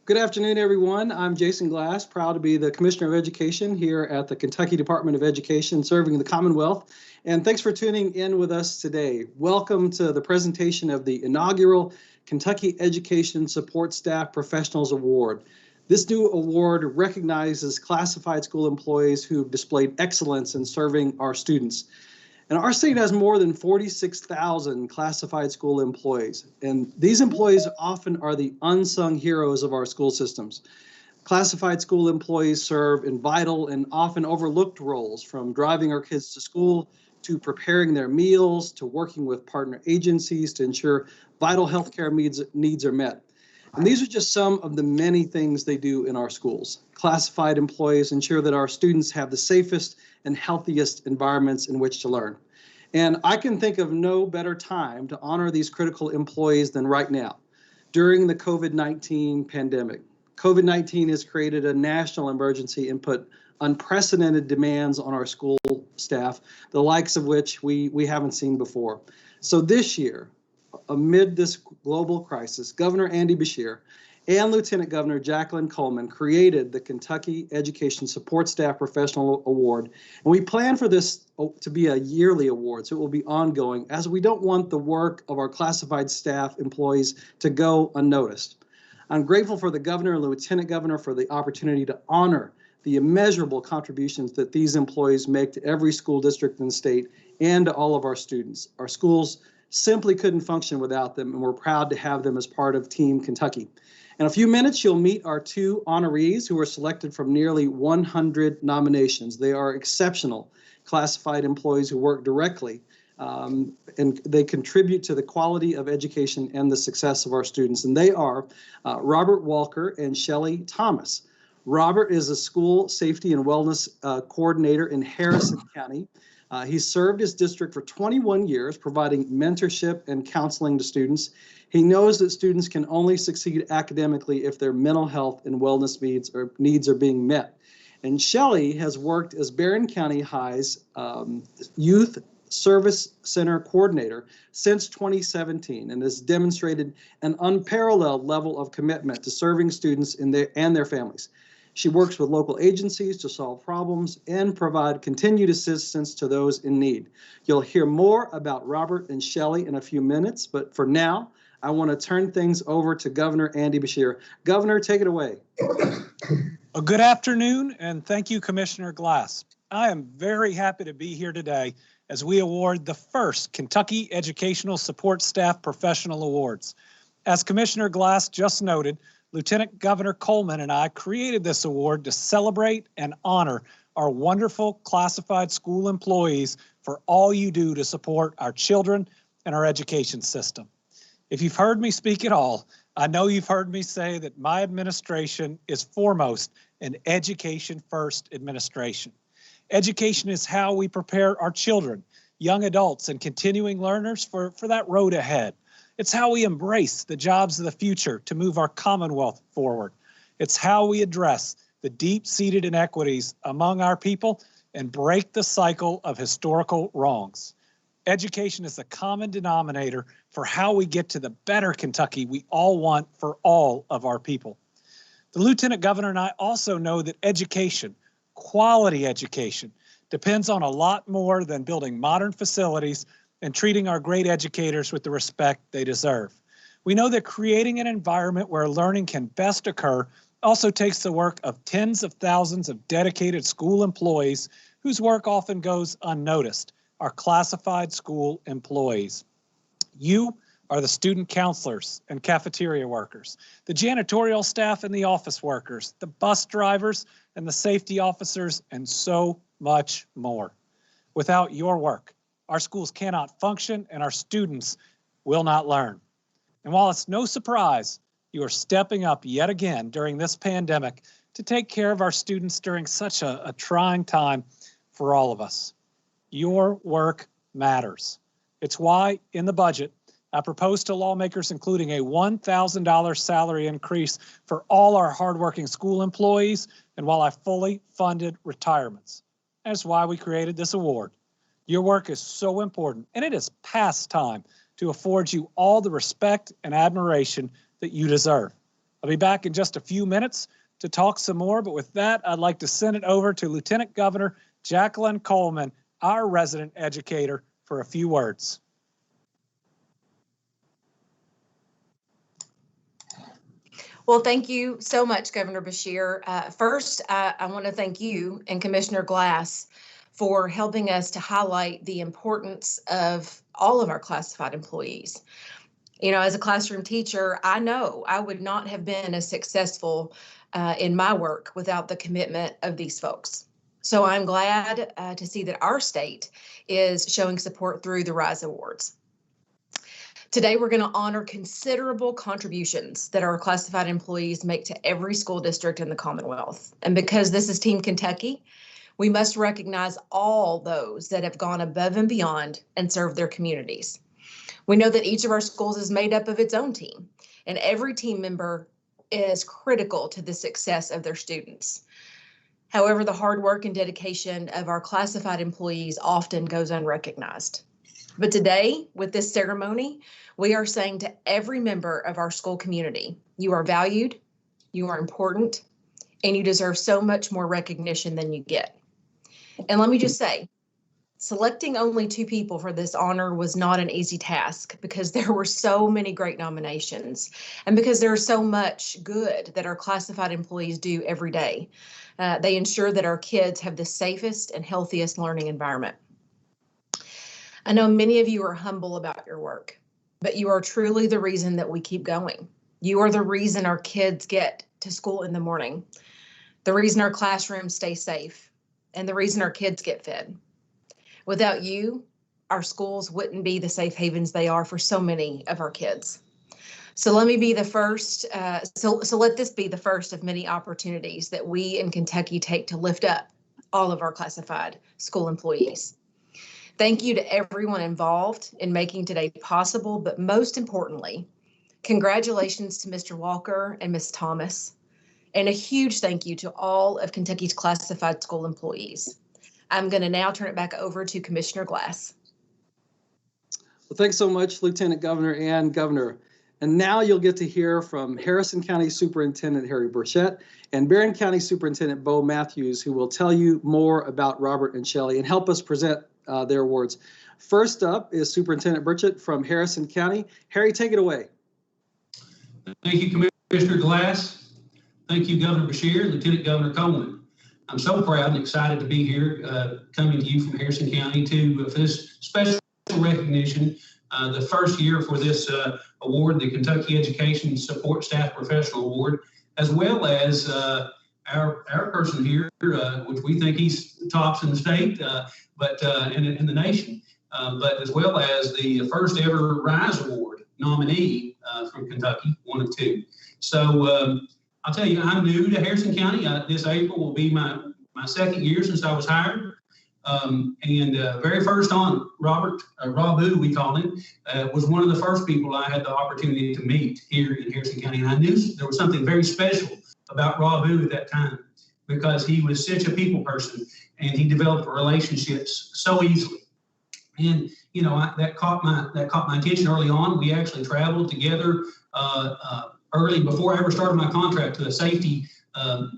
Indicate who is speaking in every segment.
Speaker 1: Good afternoon, everyone. I'm Jason Glass, proud to be the Commissioner of Education here at the Kentucky Department of Education, serving the Commonwealth. And thanks for tuning in with us today. Welcome to the presentation of the inaugural Kentucky Education Support Staff Professionals Award. This new award recognizes classified school employees who've displayed excellence in serving our students. And our state has more than 46,000 classified school employees. And these employees often are the unsung heroes of our school systems. Classified school employees serve in vital and often overlooked roles, from driving our kids to school, to preparing their meals, to working with partner agencies to ensure vital healthcare needs are met. And these are just some of the many things they do in our schools. Classified employees ensure that our students have the safest and healthiest environments in which to learn. And I can think of no better time to honor these critical employees than right now, during the COVID-19 pandemic. COVID-19 has created a national emergency and put unprecedented demands on our school staff, the likes of which we haven't seen before. So this year, amid this global crisis, Governor Andy Beshear and Lieutenant Governor Jacqueline Coleman created the Kentucky Education Support Staff Professional Award. And we plan for this to be a yearly award, so it will be ongoing, as we don't want the work of our classified staff employees to go unnoticed. I'm grateful for the Governor and Lieutenant Governor for the opportunity to honor the immeasurable contributions that these employees make to every school district in the state and to all of our students. Our schools simply couldn't function without them, and we're proud to have them as part of Team Kentucky. In a few minutes, you'll meet our two honorees who were selected from nearly 100 nominations. They are exceptional classified employees who work directly, and they contribute to the quality of education and the success of our students. And they are Robert Walker and Shelley Thomas. Robert is a school safety and wellness coordinator in Harrison County. He served his district for 21 years, providing mentorship and counseling to students. He knows that students can only succeed academically if their mental health and wellness needs are being met. And Shelley has worked as Barron County High's Youth Service Center coordinator since 2017 and has demonstrated an unparalleled level of commitment to serving students and their families. She works with local agencies to solve problems and provide continued assistance to those in need. You'll hear more about Robert and Shelley in a few minutes, but for now, I want to turn things over to Governor Andy Beshear. Governor, take it away.
Speaker 2: Well, good afternoon, and thank you, Commissioner Glass. I am very happy to be here today as we award the first Kentucky Educational Support Staff Professional Awards. As Commissioner Glass just noted, Lieutenant Governor Coleman and I created this award to celebrate and honor our wonderful classified school employees for all you do to support our children and our education system. If you've heard me speak at all, I know you've heard me say that my administration is foremost an education-first administration. Education is how we prepare our children, young adults, and continuing learners for that road ahead. It's how we embrace the jobs of the future to move our Commonwealth forward. It's how we address the deep-seated inequities among our people and break the cycle of historical wrongs. Education is the common denominator for how we get to the better Kentucky we all want for all of our people. The Lieutenant Governor and I also know that education, quality education, depends on a lot more than building modern facilities and treating our great educators with the respect they deserve. We know that creating an environment where learning can best occur also takes the work of tens of thousands of dedicated school employees whose work often goes unnoticed, our classified school employees. You are the student counselors and cafeteria workers, the janitorial staff and the office workers, the bus drivers and the safety officers, and so much more. Without your work, our schools cannot function and our students will not learn. And while it's no surprise, you are stepping up yet again during this pandemic to take care of our students during such a trying time for all of us. Your work matters. It's why, in the budget, I propose to lawmakers including a $1,000 salary increase for all our hardworking school employees, and while I fully funded retirements. That's why we created this award. Your work is so important, and it is past time to afford you all the respect and admiration that you deserve. I'll be back in just a few minutes to talk some more, but with that, I'd like to send it over to Lieutenant Governor Jacqueline Coleman, our resident educator, for a few words.
Speaker 3: Well, thank you so much, Governor Beshear. First, I want to thank you and Commissioner Glass for helping us to highlight the importance of all of our classified employees. You know, as a classroom teacher, I know I would not have been as successful in my work without the commitment of these folks. So I'm glad to see that our state is showing support through the RISE Awards. Today, we're going to honor considerable contributions that our classified employees make to every school district in the Commonwealth. And because this is Team Kentucky, we must recognize all those that have gone above and beyond and served their communities. We know that each of our schools is made up of its own team, and every team member is critical to the success of their students. However, the hard work and dedication of our classified employees often goes unrecognized. But today, with this ceremony, we are saying to every member of our school community, you are valued, you are important, and you deserve so much more recognition than you get. And let me just say, selecting only 2 people for this honor was not an easy task because there were so many great nominations and because there is so much good that our classified employees do every day. They ensure that our kids have the safest and healthiest learning environment. I know many of you are humble about your work, but you are truly the reason that we keep going. You are the reason our kids get to school in the morning, the reason our classrooms stay safe, and the reason our kids get fed. Without you, our schools wouldn't be the safe havens they are for so many of our kids. So let me be the first, so let this be the first of many opportunities that we in Kentucky take to lift up all of our classified school employees. Thank you to everyone involved in making today possible, but most importantly, congratulations to Mr. Walker and Ms. Thomas, and a huge thank you to all of Kentucky's classified school employees. I'm going to now turn it back over to Commissioner Glass.
Speaker 1: Well, thanks so much, Lieutenant Governor and Governor. And now you'll get to hear from Harrison County Superintendent Harry Burchett and Barron County Superintendent Bo Matthews, who will tell you more about Robert and Shelley and help us present their awards. First up is Superintendent Burchett from Harrison County. Harry, take it away.
Speaker 4: Thank you, Commissioner Glass. Thank you, Governor Beshear, Lieutenant Governor Coleman. I'm so proud and excited to be here, coming to you from Harrison County for this special recognition, the first year for this award, the Kentucky Education Support Staff Professional Award, as well as our person here, which we think he's tops in the state, but in the nation, but as well as the first ever RISE Award nominee from Kentucky, 1 of 2. So I'll tell you, I'm new to Harrison County. This April will be my second year since I was hired. Very first on, Rabu, we call him, was one of the first people I had the opportunity to meet here in Harrison County. And I knew there was something very special about Rabu at that time because he was such a people person and he developed relationships so easily. And, you know, that caught my attention early on. We actually traveled together early before I ever started my contract to a safety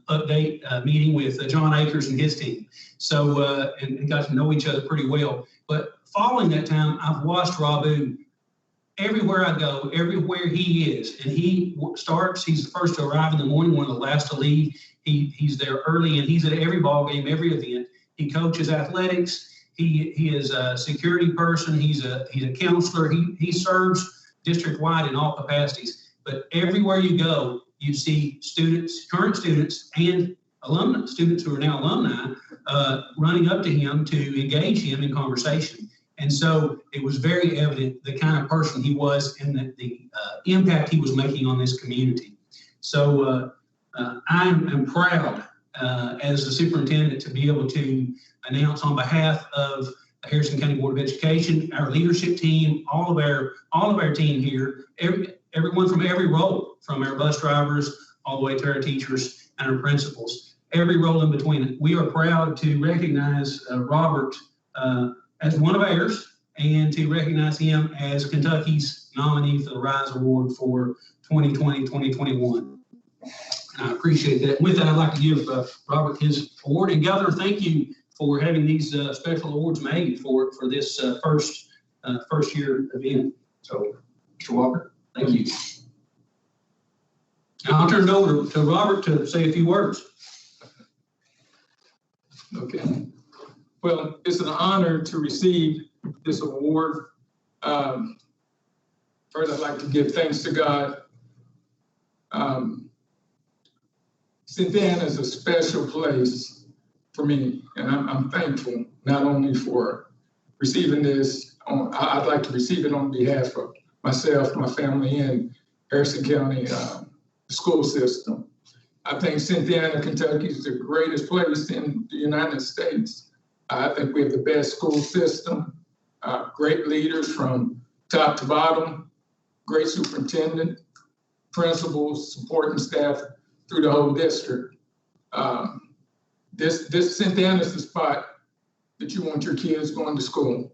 Speaker 4: update meeting with John Akers and his team. So, and got to know each other pretty well. But following that time, I've watched Rabu everywhere I go, everywhere he is. And he's the first to arrive in the morning, one of the last to leave. He's there early and he's at every ball game, every event. He coaches athletics. He is a security person. He's a counselor. He serves district-wide in all capacities. But everywhere you go, you see students, current students, and alumni, students who are now alumni, running up to him to engage him in conversation. And so it was very evident the kind of person he was and the impact he was making on this community. So I'm proud as the superintendent to be able to announce on behalf of the Harrison County Board of Education, our leadership team, all of our team here, everyone from every role, from our bus drivers all the way to our teachers and our principals, every role in between. We are proud to recognize Robert as one of ours and to recognize him as Kentucky's nominee for the RISE Award for 2020-2021. I appreciate that. With that, I'd like to give Robert his award. And Governor, thank you for having these special awards made for this first year event. So, Mr. Walker, thank you. Now I'll turn it over to Robert to say a few words.
Speaker 5: Okay. Well, it's an honor to receive this award. First, I'd like to give thanks to God. Cynthiana is a special place for me, and I'm thankful not only for receiving this. I'd like to receive it on behalf of myself, my family, and Harrison County school system. I think Cynthiana, Kentucky is the greatest place in the United States. I think we have the best school system, great leaders from top to bottom, great superintendent, principals, supporting staff through the whole district. This Cynthiana is the spot that you want your kids going to school.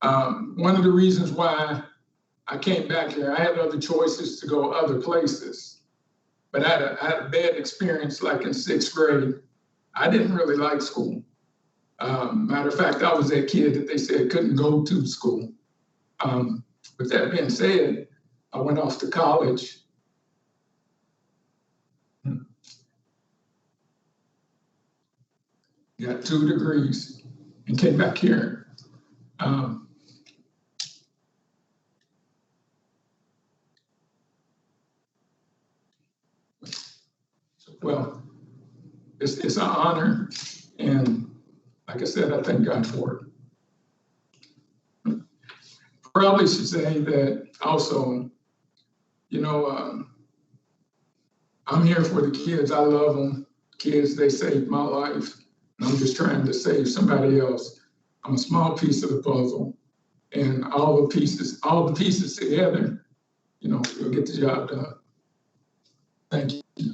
Speaker 5: One of the reasons why I came back here, I had other choices to go other places, but I had a bad experience like in 6th grade. I didn't really like school. Matter of fact, I was that kid that they said couldn't go to school. With that being said, I went off to college. Got 2 degrees and came back here. Well, it's an honor, and like I said, I thank God for it. Probably should say that also, I'm here for the kids. I love them. Kids, they saved my life. And I'm just trying to save somebody else. I'm a small piece of the puzzle, and all the pieces together, we'll get the job done. Thank you.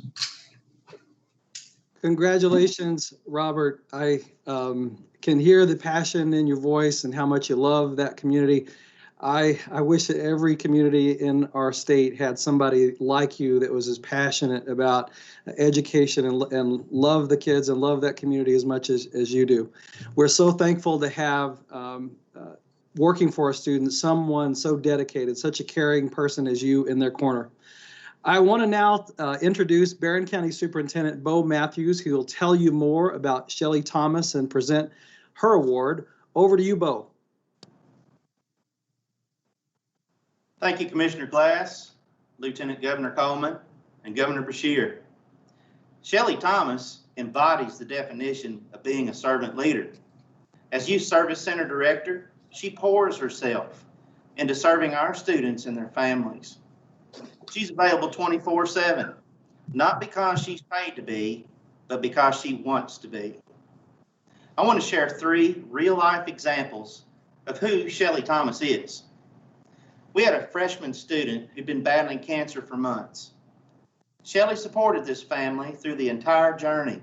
Speaker 1: Congratulations, Robert. I can hear the passion in your voice and how much you love that community. I wish that every community in our state had somebody like you that was as passionate about education and love the kids and love that community as much as you do. We're so thankful to have working for our students someone so dedicated, such a caring person as you in their corner. I want to now introduce Barron County Superintendent Bo Matthews, who will tell you more about Shelly Thomas and present her award. Over to you, Bo.
Speaker 6: Thank you, Commissioner Glass, Lieutenant Governor Coleman, and Governor Beshear. Shelly Thomas embodies the definition of being a servant leader. As Youth Service Center Director, she pours herself into serving our students and their families. She's available 24/7, not because she's paid to be, but because she wants to be. I want to share 3 real-life examples of who Shelly Thomas is. We had a freshman student who'd been battling cancer for months. Shelly supported this family through the entire journey.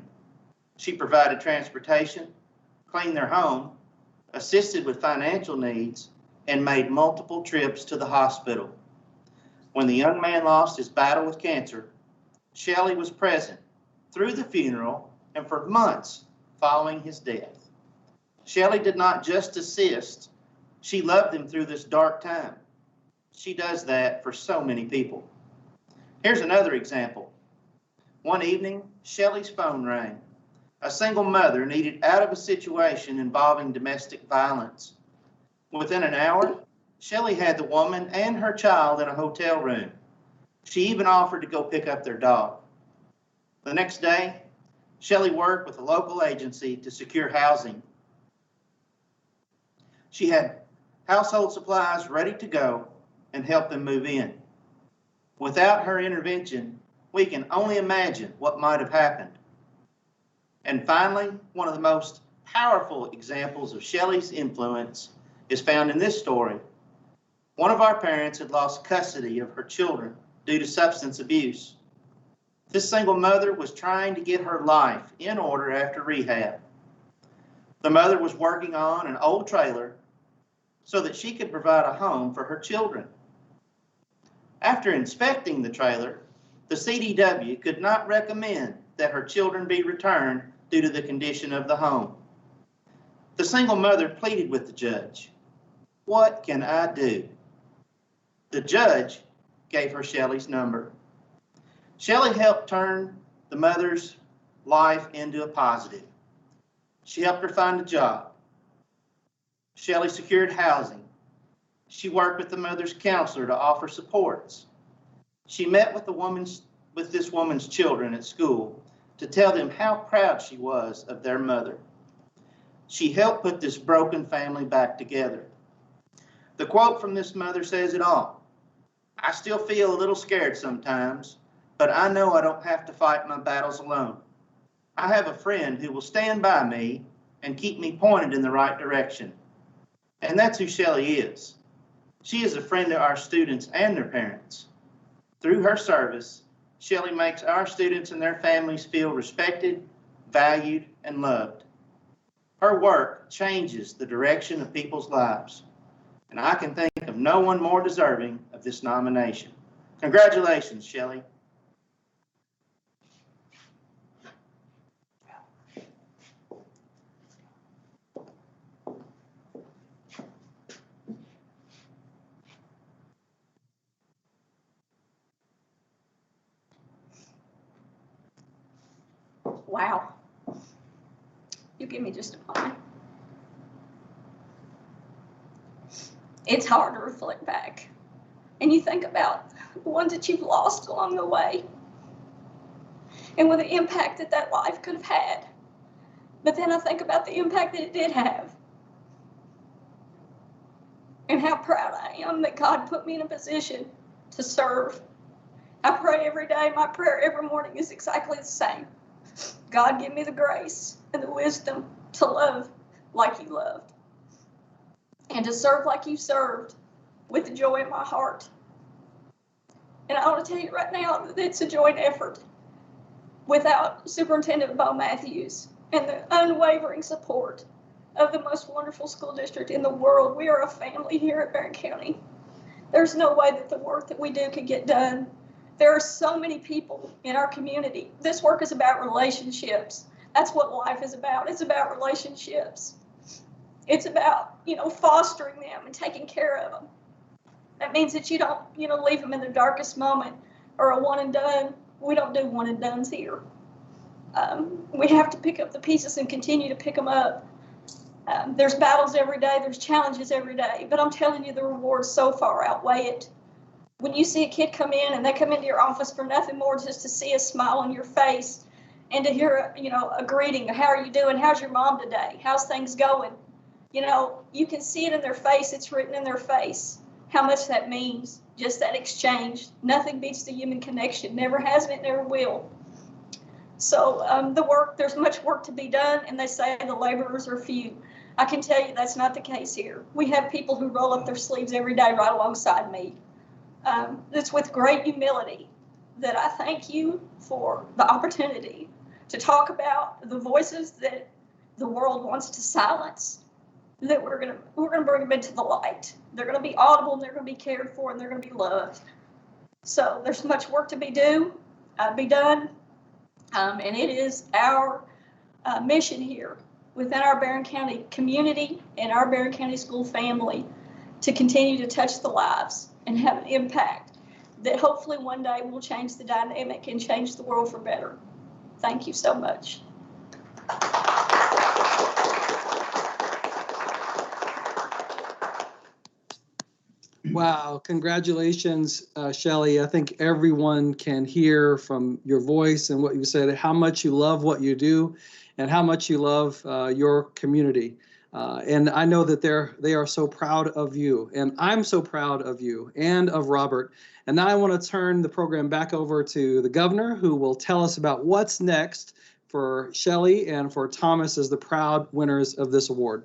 Speaker 6: She provided transportation, cleaned their home, assisted with financial needs, and made multiple trips to the hospital. When the young man lost his battle with cancer, Shelly was present through the funeral and for months following his death. Shelly did not just assist, she loved him through this dark time. She does that for so many people. Here's another example. One evening, Shelly's phone rang. A single mother needed out of a situation involving domestic violence. Within an hour, Shelly had the woman and her child in a hotel room. She even offered to go pick up their dog. The next day, Shelly worked with a local agency to secure housing. She had household supplies ready to go and helped them move in. Without her intervention, we can only imagine what might have happened. And finally, one of the most powerful examples of Shelly's influence is found in this story. One of our parents had lost custody of her children due to substance abuse. This single mother was trying to get her life in order after rehab. The mother was working on an old trailer so that she could provide a home for her children. After inspecting the trailer, The CDW could not recommend that her children be returned due to the condition of the home. The single mother pleaded with the judge, "What can I do?" The judge gave her Shelley's number. Shelley helped turn the mother's life into a positive. She helped her find a job. Shelley secured housing. She worked with the mother's counselor to offer supports. She met with this woman's children at school to tell them how proud she was of their mother. She helped put this broken family back together. The quote from this mother says it all. "I still feel a little scared sometimes, but I know I don't have to fight my battles alone. I have a friend who will stand by me and keep me pointed in the right direction." And that's who Shelley is. She is a friend to our students and their parents. Through her service, Shelley makes our students and their families feel respected, valued, and loved. Her work changes the direction of people's lives, and I can think of no one more deserving of this nomination. Congratulations, Shelley.
Speaker 7: Wow. You give me just a moment. It's hard to reflect back. And you think about the ones that you've lost along the way and what the impact that that life could have had. But then I think about the impact that it did have and how proud I am that God put me in a position to serve. I pray every day. My prayer every morning is exactly the same. God, give me the grace and the wisdom to love like you loved and to serve like you served with the joy in my heart. And I want to tell you right now that it's a joint effort. Without Superintendent Bo Matthews and the unwavering support of the most wonderful school district in the world, we are a family here at Barron County. There's no way that the work that we do could get done. There are so many people in our community. This work is about relationships. That's what life is about. It's about relationships. It's about, fostering them and taking care of them. That means that you don't, leave them in their darkest moment or a one and done. We don't do one and dones here. We have to pick up the pieces and continue to pick them up. There's battles every day. There's challenges every day. But I'm telling you, the rewards so far outweigh it. When you see a kid come in and they come into your office for nothing more just to see a smile on your face and to hear, a greeting. How are you doing? How's your mom today? How's things going? You can see it in their face. It's written in their face how much that means, just that exchange. Nothing beats the human connection. Never has been, never will. So there's much work to be done, and they say the laborers are few. I can tell you that's not the case here. We have people who roll up their sleeves every day right alongside me. It's with great humility that I thank you for the opportunity to talk about the voices that the world wants to silence, that we're gonna bring them into the light. They're gonna be audible, and they're gonna be cared for, and they're gonna be loved. So there's much work to be done, and it is our mission here within our Barron County community and our Barron County school family to continue to touch the lives and have an impact that hopefully one day will change the dynamic and change the world for better. Thank you so much.
Speaker 1: Wow, congratulations, Shelley. I think everyone can hear from your voice and what you said, how much you love what you do and how much you love your community. And I know that they are so proud of you, and I'm so proud of you and of Robert. And now I want to turn the program back over to the governor, who will tell us about what's next for Shelley and for Thomas as the proud winners of this award.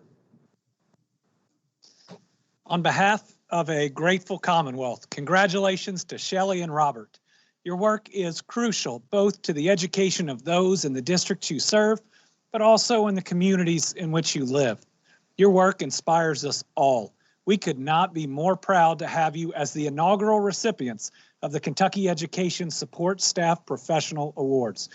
Speaker 2: On behalf of a grateful Commonwealth, congratulations to Shelley and Robert. Your work is crucial both to the education of those in the districts you serve, but also in the communities in which you live. Your work inspires us all. We could not be more proud to have you as the inaugural recipients of the Kentucky Education Support Staff Professional Awards.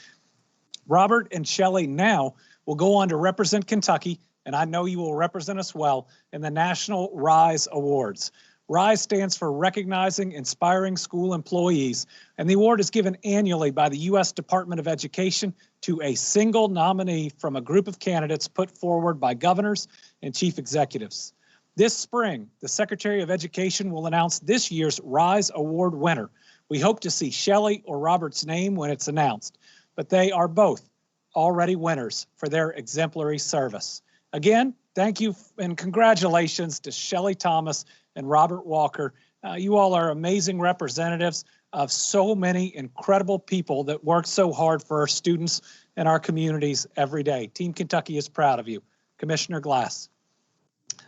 Speaker 2: Robert and Shelley now will go on to represent Kentucky, and I know you will represent us well, in the National RISE Awards. RISE stands for Recognizing Inspiring School Employees, and the award is given annually by the U.S. Department of Education to a single nominee from a group of candidates put forward by governors and chief executives. This spring, the Secretary of Education will announce this year's RISE Award winner. We hope to see Shelley or Robert's name when it's announced, but they are both already winners for their exemplary service. Again, thank you and congratulations to Shelley Thomas and Robert Walker. You all are amazing representatives of so many incredible people that work so hard for our students and our communities every day. Team Kentucky is proud of you. Commissioner Glass.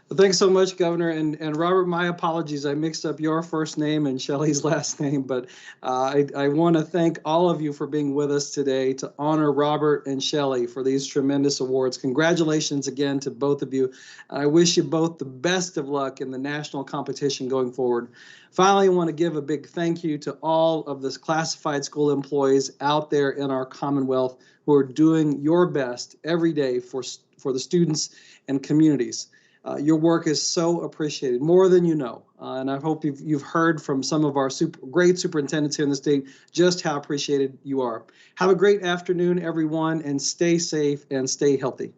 Speaker 1: Well, thanks so much, Governor. And Robert, my apologies. I mixed up your first name and Shelley's last name, but I want to thank all of you for being with us today to honor Robert and Shelley for these tremendous awards. Congratulations again to both of you. I wish you both the best of luck in the national competition going forward. Finally, I want to give a big thank you to all of the classified school employees out there in our Commonwealth who are doing your best every day for the students and communities. Your work is so appreciated, more than you know. And I hope you've heard from some of our great superintendents here in the state just how appreciated you are. Have a great afternoon, everyone, and stay safe and stay healthy.